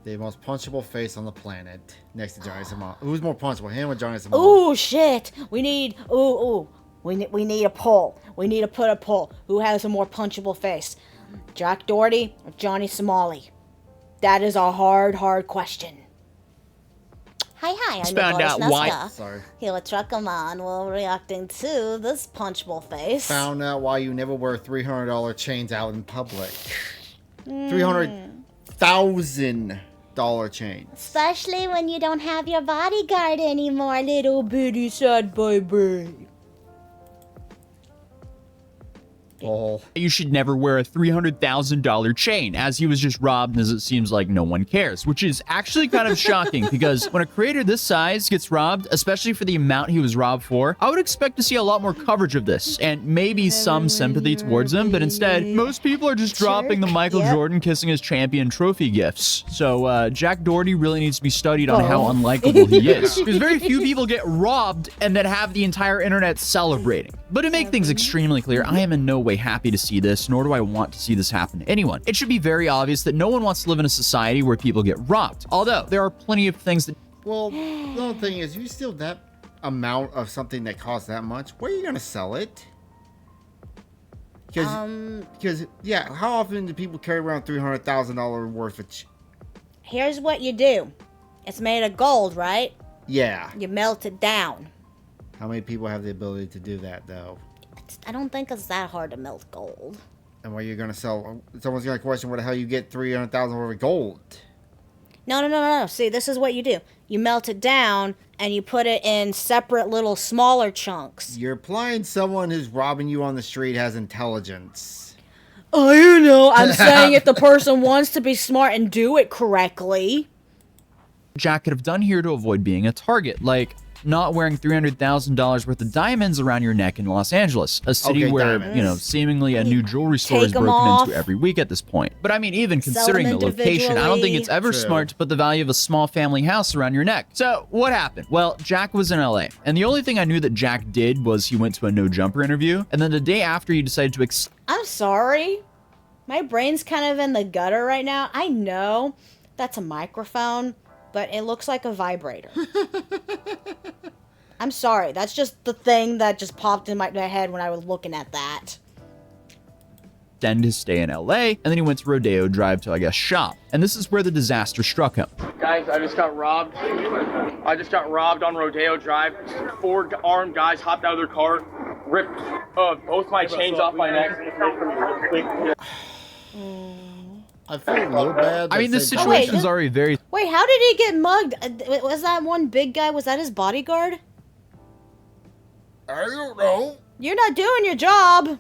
The most punchable face on the planet, next to Johnny Simone. Who's more punchable, him or Johnny Simone? Ooh, shit. We need we need a poll. We need to put a poll. Who has a more punchable face? Jack Doherty or Johnny Somali? That is a hard question. Hi, I'm Found out why. Sorry. Here with Truckerman, we're reacting to this punchable face. Found out why you never wear $300 chains out in public. $300,000 chains. Especially when you don't have your bodyguard anymore, little bitty sad baby. Oh. You should never wear a $300,000 chain, as he was just robbed, as it seems like no one cares, which is actually kind of shocking because when a creator this size gets robbed, especially for the amount he was robbed for, I would expect to see a lot more coverage of this and maybe some sympathy towards him, but instead, most people are just dropping the Michael Jordan kissing his champion trophy gifts. So Jack Doherty really needs to be studied on how unlikable he is, because very few people get robbed and then have the entire internet celebrating. But to make things extremely clear, I am in no way happy to see this, nor do I want to see this happen to anyone. It should be very obvious that no one wants to live in a society where people get robbed, although there are plenty of things that... Well, the other thing is, you steal that amount of something that costs that much, where are you going to sell it? Because, yeah, how often do people carry around $300,000 worth of... Here's what you do. It's made of gold, right? Yeah. You melt it down. How many people have the ability to do that, though? I don't think it's that hard to melt gold. And what you're going to sell... Someone's going to question where the hell you get $300,000 worth of gold. No. See, this is what you do. You melt it down, and you put it in separate little smaller chunks. You're implying someone who's robbing you on the street has intelligence. Oh, you know, I'm saying if the person wants to be smart and do it correctly. Jack could have done here to avoid being a target, like not wearing $300,000 worth of diamonds around your neck in Los Angeles, a city where, diamonds. you know, seemingly a new jewelry store is broken into every week at this point. But I mean, even considering the location, I don't think it's ever smart to put the value of a small family house around your neck. So what happened? Well, Jack was in LA, and the only thing I knew that Jack did was he went to a no jumper interview, and then the day after he decided to I'm sorry. My brain's kind of in the gutter right now. I know that's a microphone, but it looks like a vibrator. I'm sorry. That's just the thing that just popped in my head when I was looking at that. End his stay in LA, and then he went to Rodeo Drive to, I guess, shop. And this is where the disaster struck him. Guys, I just got robbed. I just got robbed on Rodeo Drive. 4 armed guys hopped out of their car, ripped both my chains off my neck. I feel a little bad. I mean, this situation is already very... Wait, how did he get mugged? Was that one big guy? Was that his bodyguard? I don't know. You're not doing your job.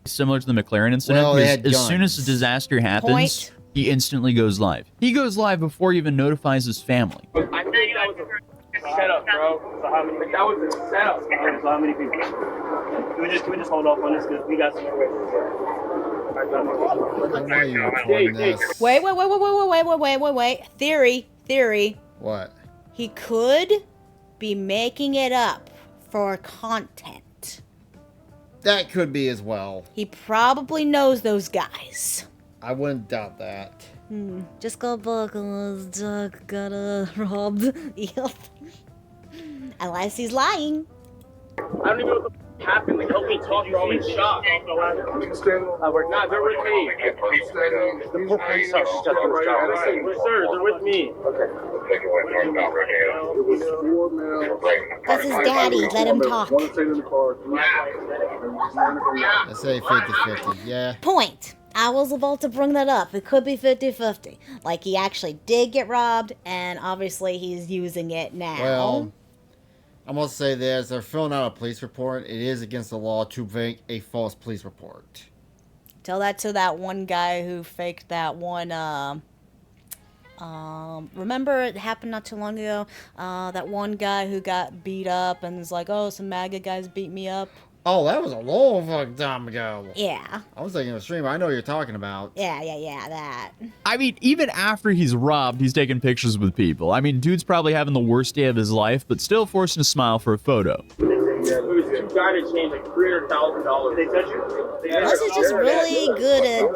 similar to the McLaren incident. Well, as soon as the disaster happens, he instantly goes live. He goes live before he even notifies his family. I think that was a setup, bro. So how many? That was a setup. So how many people? Can we just hold off on this because we got some. Why are you recording this? Wait. Theory. What? He could be making it up for content. That could be as well. He probably knows those guys. I wouldn't doubt that. Just go back and Jack got robbed. Unless he's lying. I don't even know what the happened. Like, help me talk, bro. I'm in shock. We're not. They're with me. The police are shut the sir, they're with me. That's his daddy. Let him talk. I say 50-50. Yeah. Point. I was about to bring that up. It could be 50-50. Like, he actually did get robbed, and obviously he's using it now. Well, I'm going to say this. They're filling out a police report. It is against the law to make a false police report. Tell that to that one guy who faked that one, remember it happened not too long ago? That one guy who got beat up and was like, oh, some MAGA guys beat me up. Oh, that was a long fucking time ago. Yeah. I was thinking of a streamer. I know what you're talking about. Yeah, that. I mean, even after he's robbed, he's taking pictures with people. I mean, dude's probably having the worst day of his life, but still forcing a smile for a photo. Yeah, it was two guys that changed like $300,000. They touch you? Plus, he's just really good at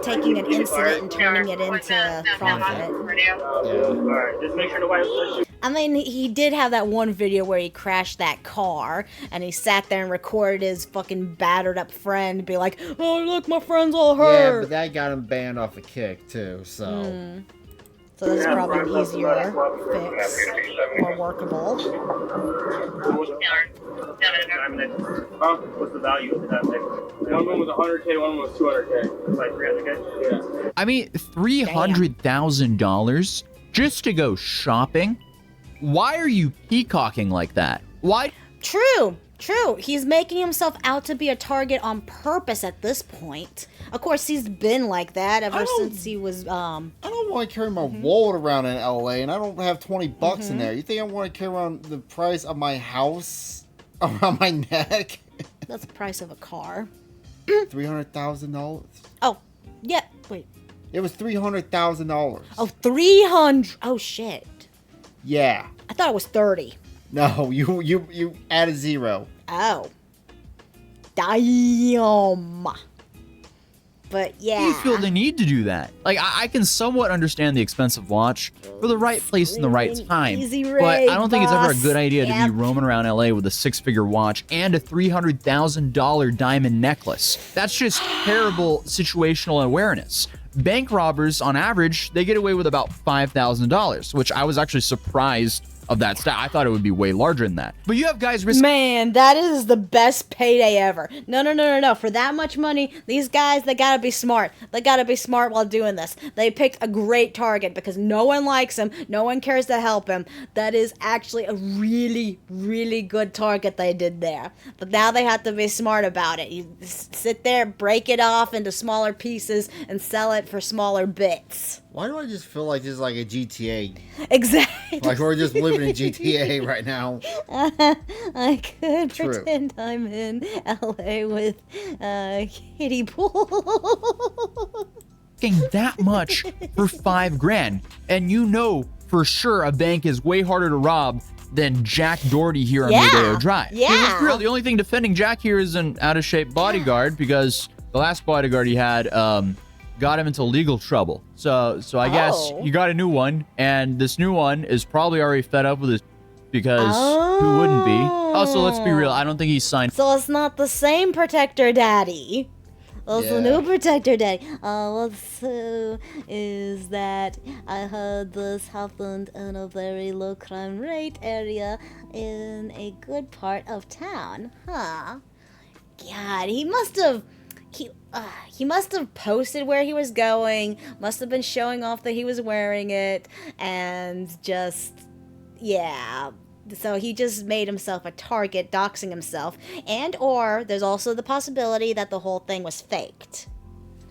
taking an incident and turning it into profit. Alright, just make sure nobody. I mean, he did have that one video where he crashed that car, and he sat there and recorded his fucking battered up friend be like, "Oh, look, my friend's all Yeah, hurt." but that got him banned off a kick too. So. So this is probably an easier fix, more workable. What's the value of the diamond? One was 100K, one was 200K. Like 300K? Yeah. I mean, $300,000 just to go shopping? Why are you peacocking like that? Why? True. He's making himself out to be a target on purpose at this point. Of course, he's been like that ever since he was, I don't want to carry my wallet around in LA, and I don't have 20 bucks in there. You think I want to carry around the price of my house around my neck? That's the price of a car. $300,000. Oh, yeah, wait. It was $300,000. Oh, 300. Oh, shit. Yeah. I thought it was 30. No, you added 0. Oh. Damn. But yeah. Do you feel the need to do that? Like, I can somewhat understand the expensive watch for the right place and the right time. Easy But rate, I don't think it's ever a boss. good idea to Yep. be roaming around LA with a 6-figure watch and a $300,000 diamond necklace. That's just terrible situational awareness. Bank robbers, on average, they get away with about $5,000, which I was actually surprised of that stat. I thought it would be way larger than that. But you have guys risk. Man, that is the best payday ever. No. For that much money, these guys, they gotta be smart. They gotta be smart while doing this. They picked a great target because no one likes him. No one cares to help him. That is actually a really, really good target they did there. But now they have to be smart about it. You sit there, break it off into smaller pieces, and sell it for smaller bits. Why do I just feel like this is like a GTA? Exactly. Like we're just living in GTA right now. I could True. pretend I'm in LA with kiddie pool. Paying that much for $5,000, and you know for sure a bank is way harder to rob than Jack Doherty here on Yeah, Rodeo Drive. yeah. Because let's be real, the only thing defending Jack here is an out-of-shape bodyguard because the last bodyguard he had got him into legal trouble. So I guess Oh. you got a new one, and this new one is probably already fed up with it because who wouldn't be? Also, let's be real, I don't think he's signed. So it's not the same protector daddy. It's the Yeah. new protector daddy. What's is that I heard this happened in a very low crime rate area in a good part of town. Huh. God, he must have posted where he was going, must have been showing off that he was wearing it, and just, yeah. So he just made himself a target, doxing himself, and or there's also the possibility that the whole thing was faked.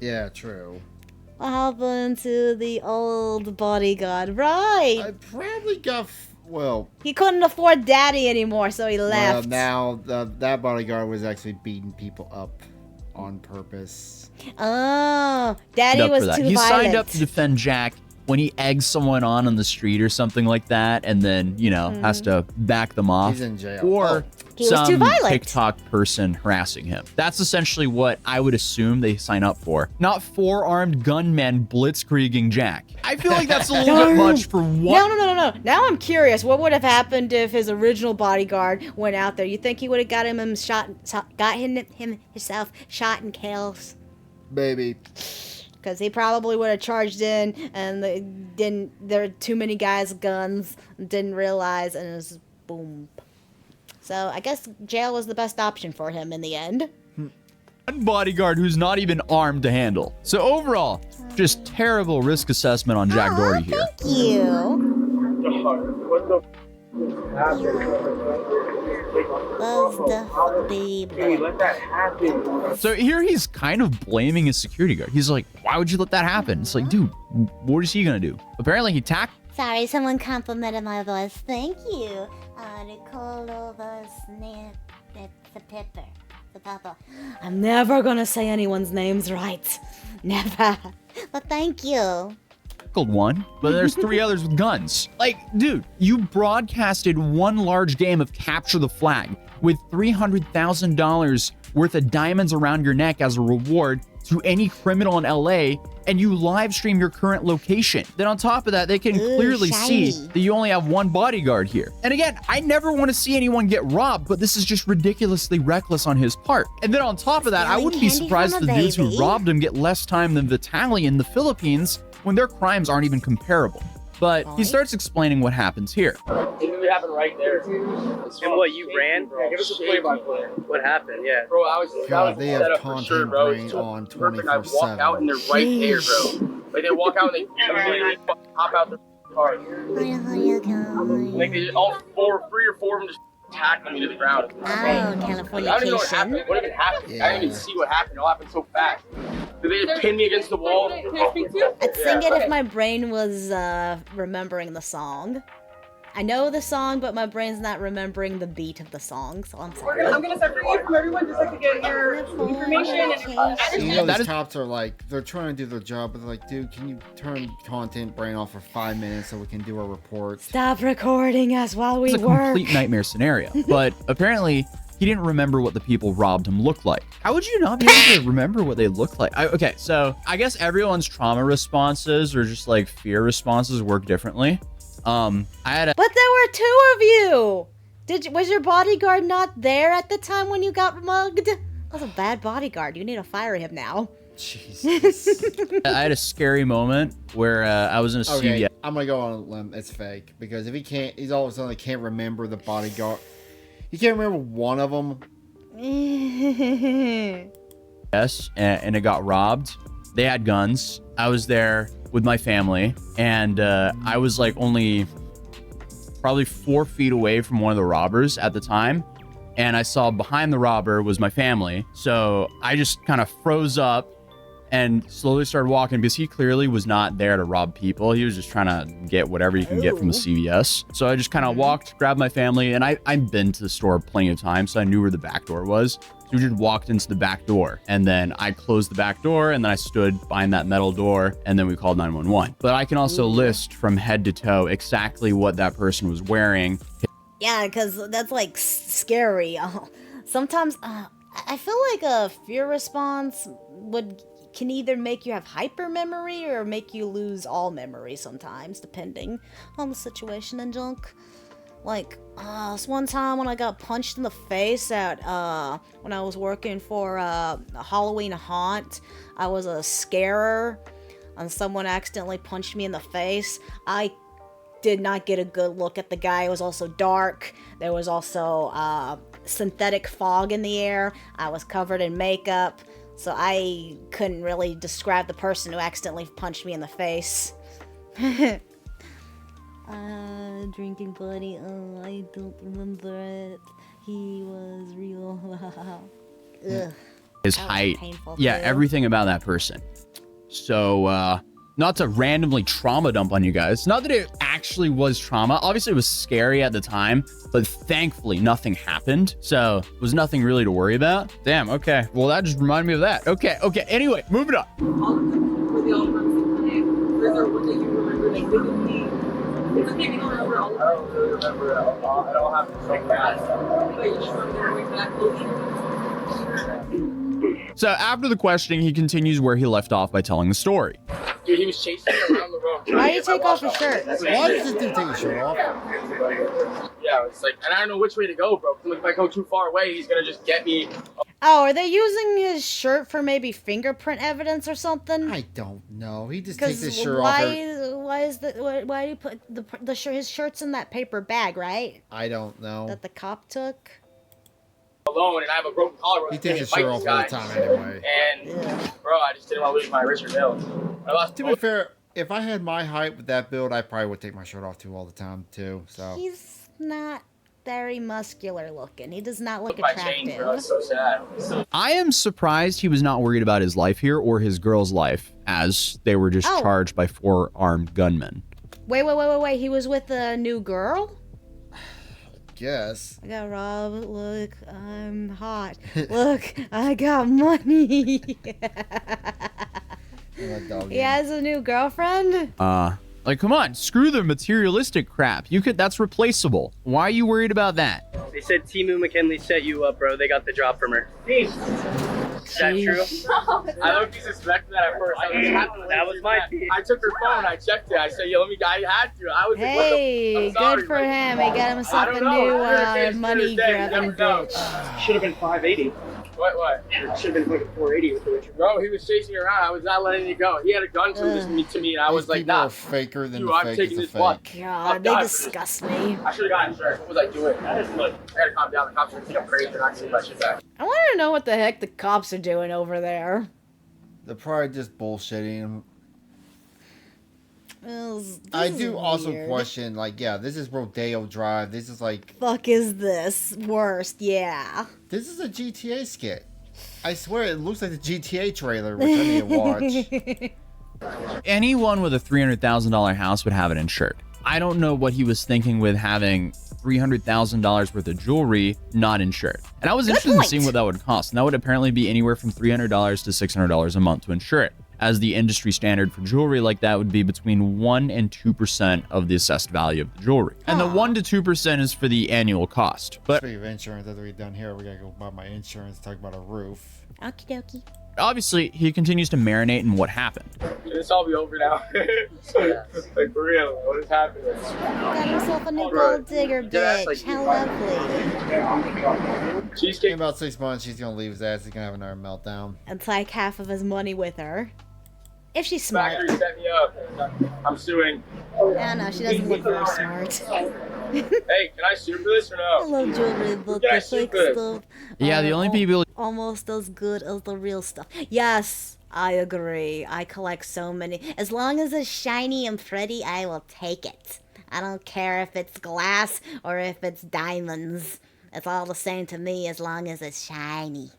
Yeah, true. What happened to the old bodyguard? Right. I probably got, well, He couldn't afford daddy anymore, so he left. now that bodyguard was actually beating people up on purpose. Oh, daddy up was for that. too He violent. signed up to defend Jack when he eggs someone on the street or something like that, and then, you know, has to back them off. He's in jail. Or He was too some violent. TikTok person harassing him. That's essentially what I would assume they sign up for. Not 4-armed gunmen blitzkrieging Jack. I feel like that's a little bit much for one. No. Now I'm curious. What would have happened if his original bodyguard went out there? You think he would have got him himself shot and kills? Maybe. Because he probably would have charged in, and there were too many guys with guns, didn't realize, and it was boom. So I guess jail was the best option for him in the end. One bodyguard who's not even armed to handle. So overall, just terrible risk assessment on Jack Doherty here. Thank you. What the Loves the baby. Hey, let that happen. So here he's kind of blaming his security guard. He's like, why would you let that happen? It's like, dude, what is he gonna do? Apparently he Sorry, someone complimented my voice. Thank you. Nicole Snip. It's the pepper. The pepper. I'm never gonna say anyone's names right. Never. But thank you. tackled one, but there's 3 others with guns. Like, dude, you broadcasted one large game of Capture the Flag with $300,000 worth of diamonds around your neck as a reward, to any criminal in LA, and you live stream your current location. Then on top of that, they can clearly shiny. see that you only have one bodyguard here. And again, I never want to see anyone get robbed, but this is just ridiculously reckless on his part. And then on top of that, I Stealing wouldn't be candy surprised if from the a dudes who baby. robbed him get less time than Vitaly in the Philippines when their crimes aren't even comparable. But he starts explaining what happens here. It really happened right there. And what, you ran? Yeah, give us a play-by-play. What happened? Yeah. Bro, I was God, they have set up for content sure, bro. brain It's so on perfect. I walk 24/7. out and they're right there, bro. Like they walk out and they immediately hop out the car. Like they all three or four of them just tackling me to the ground. Oh, I don't even know what Californication. happened. What even happened? I didn't even see what happened. It all happened so fast. Did they just pin me against the wall? I'd sing it if my brain was remembering the song. I know the song, but my brain's not remembering the beat of the song, so I'm sorry. I'm gonna separate you from everyone just like to get your information and You know, That these is- cops are like, they're trying to do their job, but they're like, dude, can you turn content brain off for 5 minutes so we can do our report? Stop recording us while we It's a work. complete nightmare scenario. But apparently, he didn't remember what the people robbed him looked like. How would you not be able to remember what they looked like? Okay, so I guess everyone's trauma responses or just like fear responses work differently. I had a But there were two of you. Was your bodyguard not there at the time when you got mugged? That was a bad bodyguard. You need to fire him now. Jesus. I had a scary moment where I was in a Okay, CVS. I'm gonna go on a limb. It's fake because if he can't, he's all of a sudden can't remember the bodyguard. He can't remember one of them. And it got robbed. They had guns. I was there with my family, and I was like only probably 4 feet away from one of the robbers at the time, and I saw behind the robber was my family. So I just kind of froze up and slowly started walking because he clearly was not there to rob people. He was just trying to get whatever he can get from the CVS. So I just kind of walked, grabbed my family, and I've been to the store plenty of times, so I knew where the back door was. So we just walked into the back door, and then I closed the back door, and then I stood behind that metal door, and then we called 911. But I can also list from head to toe exactly what that person was wearing. Yeah, because that's like scary. Sometimes I feel like a fear response can either make you have hyper memory or make you lose all memory sometimes, depending on the situation and junk. Like, this one time when I got punched in the face at, when I was working for a Halloween haunt, I was a scarer, and someone accidentally punched me in the face. I did not get a good look at the guy. It was also dark. There was also synthetic fog in the air. I was covered in makeup, so I couldn't really describe the person who accidentally punched me in the face. Drinking buddy. Oh, I don't remember it. He was real. Ugh. His That was height. painful, Yeah, too. everything about that person. So, not to randomly trauma dump on you guys. Not that it actually was trauma. Obviously, it was scary at the time, but thankfully, nothing happened. So, it was nothing really to worry about. Damn, okay. Well, that just reminded me of that. Okay. Anyway, moving on. all of them were the all from the same clinic. Or is there one that you remember like vividly? It's okay if you don't remember all of I don't really remember it all. I don't have to so fast. them, but you just remember going back closely. So, after the questioning, he continues where he left off by telling the story. Dude, he was chasing me around the road. Why do you take off your shirt? Why does this dude take his shirt off? Yeah, it's like, and I don't know which way to go, bro. If I go too far away, he's gonna just get me. Oh, are they using his shirt for maybe fingerprint evidence or something? I don't know. He just takes Because his shirt off. why do you put his shirt's in that paper bag, right? I don't know. That the cop took. Alone, and I have a broken collarbone. He takes his shirt off all the time anyway. And bro, I just didn't want to lose my Richard Hill. I lost. To be fair, if I had my height with that build, I probably would take my shirt off too all the time too. So He's not very muscular looking. He does not look my chain, bro. attractive. It's so sad. I am surprised he was not worried about his life here or his girl's life, as they were just Oh. charged by 4 armed gunmen. Wait. He was with a new girl? guess. I got robbed. Look, I'm hot. Look, I got money. He has a new girlfriend? Like, come on, screw the materialistic crap. That's replaceable. Why are you worried about that? They said Timu McKinley set you up, bro. They got the job from her. Is that true? I looked suspected that at first. That was my piece. I took her phone. I checked it. I said, "Yo, let me." I had to. I was like, what Hey, I'm sorry, good for like, him. He got himself I a don't know. new money grabbing bitch. Should have been 580. What? It should have been like 480 with the Richard. Bro, he was chasing me around. I was not letting it go. He had a gun to me, and I was These like, people nah. are faker than You, the I'm fake taking is a this blood. fake. God, they disgust me. I should have gotten insurance. What was I doing? I gotta calm down. The cops are gonna think I'm crazy. They're not gonna see my shit back. I want to know what the heck the cops are doing over there. They're probably just bullshitting. This I is do also weird. question, like, yeah, this is Rodeo Drive. This is like, Fuck is this? Worst, yeah. this is a GTA skit. I swear it looks like the GTA trailer, which I need to watch. Anyone with a $300,000 house would have it insured. I don't know what he was thinking with having $300,000 worth of jewelry not insured. And I was interested in point. seeing what that would cost. And that would apparently be anywhere from $300 to $600 a month to insure it, as the industry standard for jewelry like that would be between 1 and 2% of the assessed value of the jewelry. And the 1 to 2% is for the annual cost. But Speaking of insurance, after we're done here, we gotta go buy my insurance, talk about a roof. Okie dokie. obviously, he continues to marinate in what happened. Can this all be over now? Like, for real, what is happening? Got himself a new gold digger bitch. How lovely. In Cheesecake. about 6 months, she's gonna leave his ass. He's gonna have another meltdown. And take half of his money with her. If she's smart. Factory set me up. I'm suing. Yeah, no, she doesn't look very smart. Hey, can I sue for this or no? Hello, jewelry, but Yeah, the fake stupid. stuff. Yeah, the only people... Almost as good as the real stuff. Yes, I agree. I collect so many. As long as it's shiny and pretty, I will take it. I don't care if it's glass or if it's diamonds. It's all the same to me as long as it's shiny.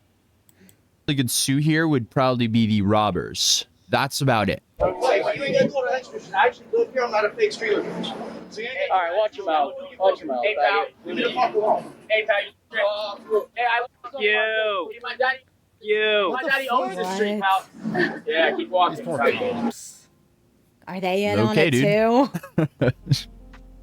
The good sue here would probably be the robbers. That's about it. Wait, you ain't gotta go to extra. I actually live here. I'm not a fake street coach. So you ain't All right, watch your mouth. Watch your mouth. Hey, pal. Leave me the fuck alone. Hey, pal. Hey, I love You. My daddy. You. My daddy owns this What? street, pal. Yeah, keep These walking. poor Right. cops. Are they in on Okay, it dude. too?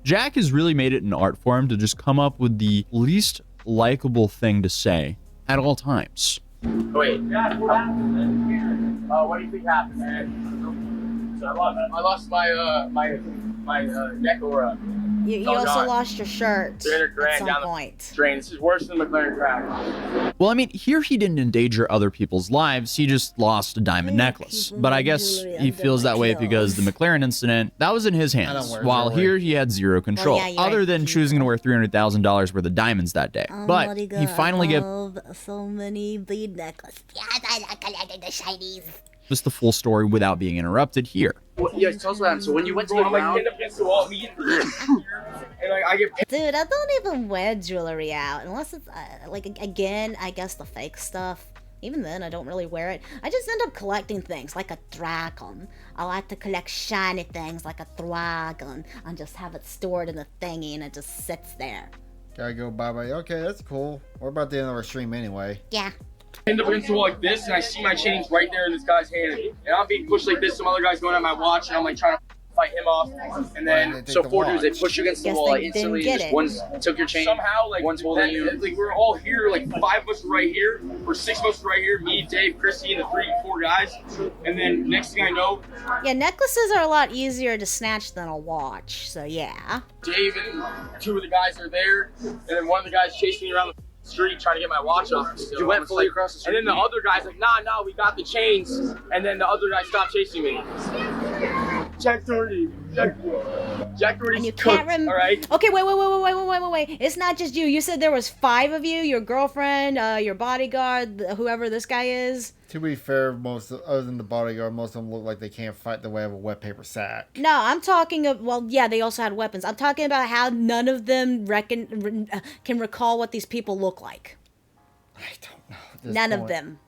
Jack has really made it an art form to just come up with the least likable thing to say at all times. Wait. What do you think happened, man? So I lost my neck aura. You Oh, also God. lost your shirt 300 grand at some down the point. drain. This is worse than McLaren crash. Well, I mean, here he didn't endanger other people's lives. He just lost a diamond necklace. But I guess he feels that way because the McLaren incident, that was in his don't hands. wear While jewelry. here he had zero control, yeah, you're other right. than choosing to wear $300,000 worth of diamonds that day. But he finally gave so many bead necklaces. Yes, I like collecting the shinies. us the full story without being interrupted here. Yeah, tell us what happened. So when you went to the I'm like ground, pinned up against the wall, me and like I get Dude, I don't even wear jewelry out unless it's like again, I guess the fake stuff. Even then, I don't really wear it. I just end up collecting things like a dragon. I like to collect shiny things like a dragon and just have it stored in a thingy and it just sits there. Gotta go bye-bye. Okay, that's cool. We're about the end of our stream anyway. Yeah. pinned up against the wall like this, and I see my chains right there in this guy's hand, and I'm being pushed like this. Some other guy's going at my watch, and I'm like trying to fight him off, and They then take so the 4 dudes, they watch. pushed you against the Guess wall they like instantly. didn't get Just it. one took your chain. somehow like One's holding you. like we were all here, like 5 of us were right here, or 6 of us were right here, me, Dave, Christy, and the 4 guys, and then next thing I know, Yeah, necklaces are a lot easier to snatch than a watch, so yeah. Dave and 2 of the guys are there, and then one of the guys chasing me around the street trying to get my watch off. Still. You went I'm fully like- across the street. And then the other guy's like, nah, we got the chains. And then the other guy stopped chasing me. Jack Doherty. Jack Doherty's And you cooked, can't remember. all right? Okay, wait. It's not just you. You said there was 5 of you. Your girlfriend, your bodyguard, whoever this guy is. To be fair, other than the bodyguard, most of them look like they can't fight the way of a wet paper sack. No, I'm talking of. Well, yeah, they also had weapons. I'm talking about how none of them can recall what these people look like. I don't know. at this None of point. them.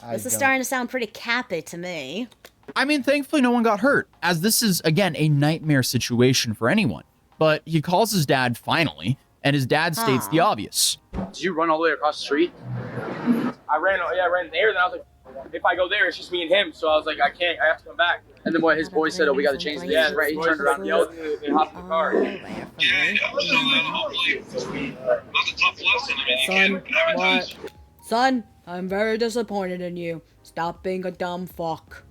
I This is don't. starting to sound pretty cappy to me. I mean, thankfully no one got hurt, as this is, again, a nightmare situation for anyone. But he calls his dad finally, and his dad states the obvious. Did you run all the way across the street? I ran there, then I was like, if I go there, it's just me and him. So I was like, I have to come back. And then what his boy said, oh, we got the chains. Yeah, Right, he turned around and yelled. They hopped in the car. Son, what? Son, I'm very disappointed in you. Stop being a dumb fuck.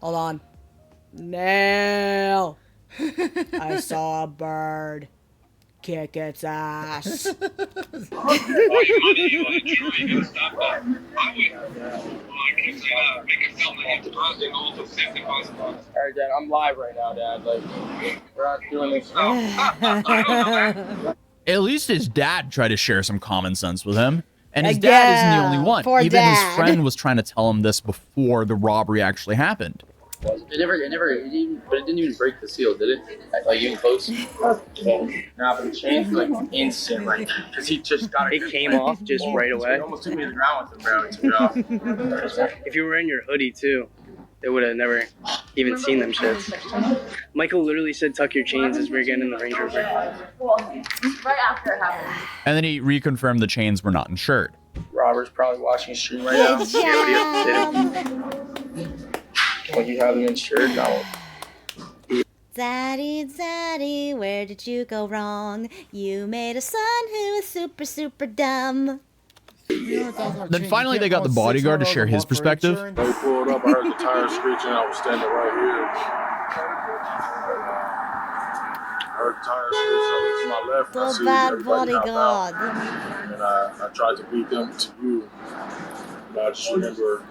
Hold on. Nail! I saw a bird. Kick its ass. Alright, Dad, I'm live right now, Dad. Like, we're not doing this. At least his dad tried to share some common sense with him. And his Yeah, dad isn't the only one. poor Even his dad. friend was trying to tell him this before the robbery actually happened. But it didn't even break the seal, did it? Like even close? Nah, but the chain's like instant, like, because he just got it. It came off just right away. He almost took me to the ground with him, bro. He took it off. If you were in your hoodie, too, they would have never even seen them shits. Michael literally said, tuck your chains as we were getting in the Range Rover. Well, right after it happened. And then he reconfirmed the chains were not insured. Robert's probably watching a stream right now. Good See what he job. Well, you have them insured now. Daddy, Daddy, where did you go wrong? You made a son who is super, super dumb. Then finally they got the bodyguard to share his perspective. They pulled up, I heard the tires screeching, I was standing right here. I heard the tires screeching, I looked to my left, and I The see bad everybody hop out. bodyguard. And I tried to beat them to you. But I just remember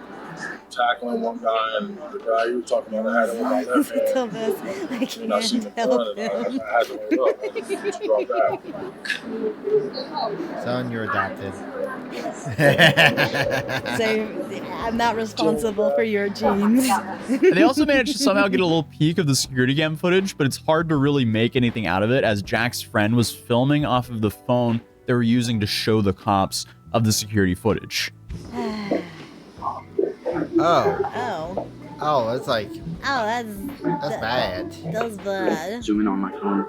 tackling one guy, and the guy you were talking about, I had him with my left hand. Dumbass. I And I seen him can't run, help and him. I had to wait up and just drop back. Son, you're adopted. So I'm not responsible for your genes. They also managed to somehow get a little peek of the security cam footage, but it's hard to really make anything out of it as Jack's friend was filming off of the phone they were using to show the cops of the security footage. Oh. Oh, it's like, Oh, that's bad. That's bad. Zoom in on my phone.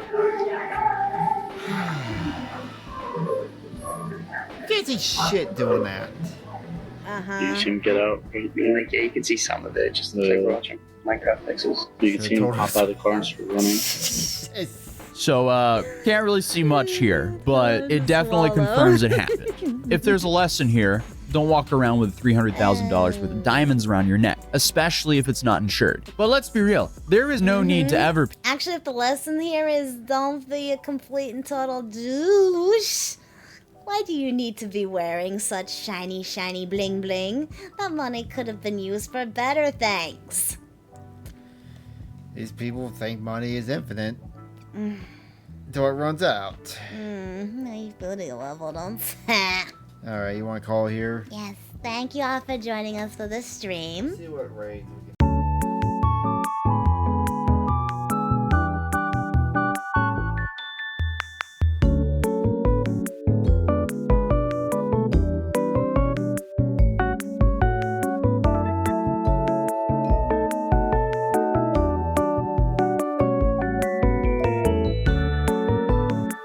You can't see shit doing that. Uh-huh. him get out. Like, yeah, you can see some of it. Just looks like we're watching Minecraft pixels. You can see him hop out of the car and start running. It's, So, can't really see much here, but it definitely Swallow. confirms it happened. If there's a lesson here, don't walk around with $300,000 worth of diamonds around your neck, especially if it's not insured. But let's be real, there is no need to ever Actually, if the lesson here is don't be a complete and total douche, why do you need to be wearing such shiny, shiny bling bling? That money could have been used for better things. these people think money is infinite until it runs out. My booty level don't. All right, you want to call here? Yes, thank you all for joining us for this stream. See what Ray